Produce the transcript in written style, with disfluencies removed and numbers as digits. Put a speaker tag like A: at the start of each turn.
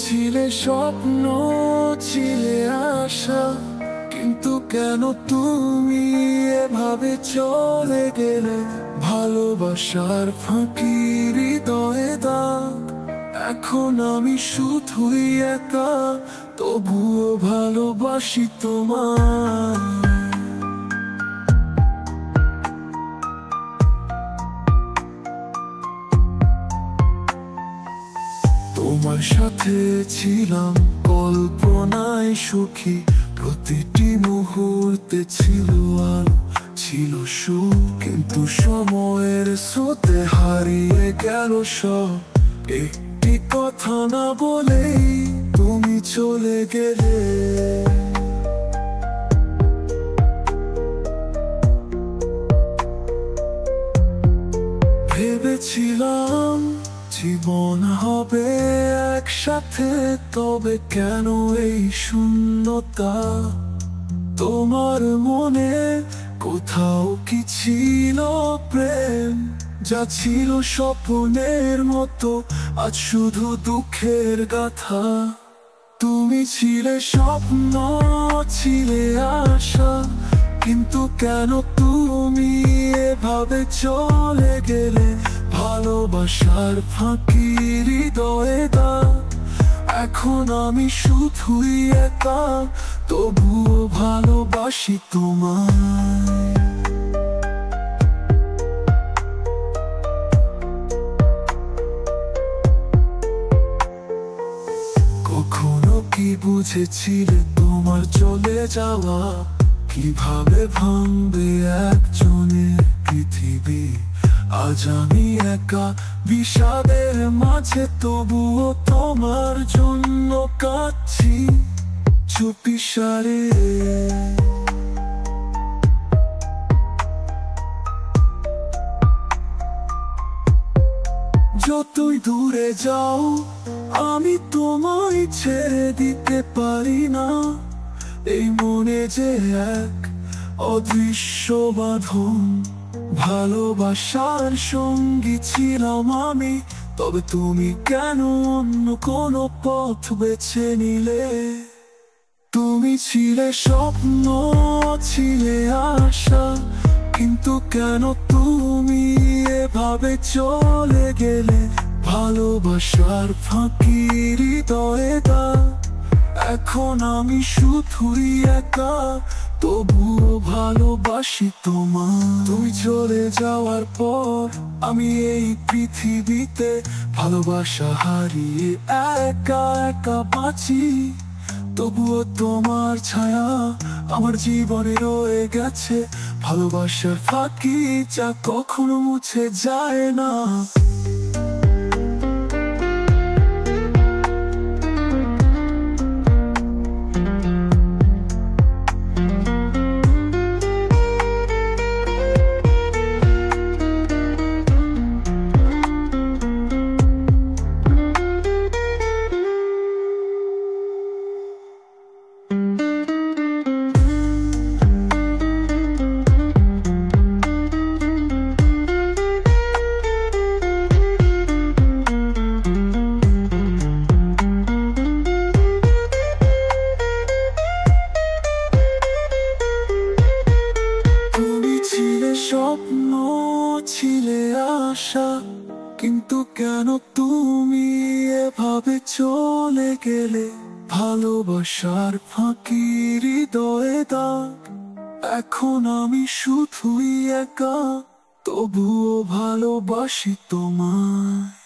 A: ছিলে স্বপ্ন, ছিলে আশা, কিন্তু কেন তুমি এভাবে চলে গেলে? ভালোবাসার ফাঁকি হৃদয়ে দাগ, এখন আমি শুধুই একা, তবুও ভালোবাসি তোমায়। তোমার সাথে ছিলাম কল্পনায় সুখী, প্রতিটি মুহূর্তে ছিল আলো, ছিল সুখ, কিন্তু সময়ের স্রোতে হারিয়ে গেল সব। একটি কথা না বলেই তুমি চলে গেলে। ভেবেছিলাম জীবন হবে একসাথে, তবে কেন এই শূন্যতা? তোমার মনে কোথাও কি ছিল প্রেম, যা ছিল স্বপ্নের মতো, আজ শুধু দুঃখের গাথা। তুমি ছিলে স্বপ্ন, ছিলে আশা, কিন্তু কেন তুমি এভাবে চলে গেলে? ভালোবাসার ফাঁকি হৃদয়ে দাগ, এখন আমি শুধুই একা, তবুও ভালোবাসি তোমায়। কখনো কি বুঝেছিলে তোমার চলে যাওয়া কিভাবে ভাঙবে একজনের পৃথিবী? আজ আমি একা বিষাদের মাঝে, তবুও তোমার জন্য কাঁদছি চুপিসারে। যতই দূরে যাও আমি তোমায় ছেড়ে দিতে পারি না। এই মনে যে এক অদৃশ্য বাঁধন, ভালোবাসার সঙ্গী ছিলাম আমি, তবে তুমি কেন অন্য কোনো পথ বেছে নিলে? তুমি ছিলে স্বপ্ন, ছিলে আশা, কিন্তু কেন তুমি এভাবে চলে গেলে? ভালোবাসার ফাঁকি হৃদয়ে দাগ, এখন আমি শুধুই একা, তবুও ভালোবাসি তোমায়। তুমি চলে যাওয়ার পর আমি এই পৃথিবীতে ভালোবাসা হারিয়ে একা একা বাঁচি, তবুও তোমার ছায়া আমার জীবনে রয়ে গেছে। ভালোবাসার ফাঁকি যা কখনো মুছে যায় না। স্বপ্ন, ছিলে আশা, কিন্তু কেন তুমি এভাবে চলে গেলে? ভালোবাসার ফাঁকি হৃদয়ে দাগ, এখন আমি শুধুই একা, তবুও ভালোবাসি তোমায়।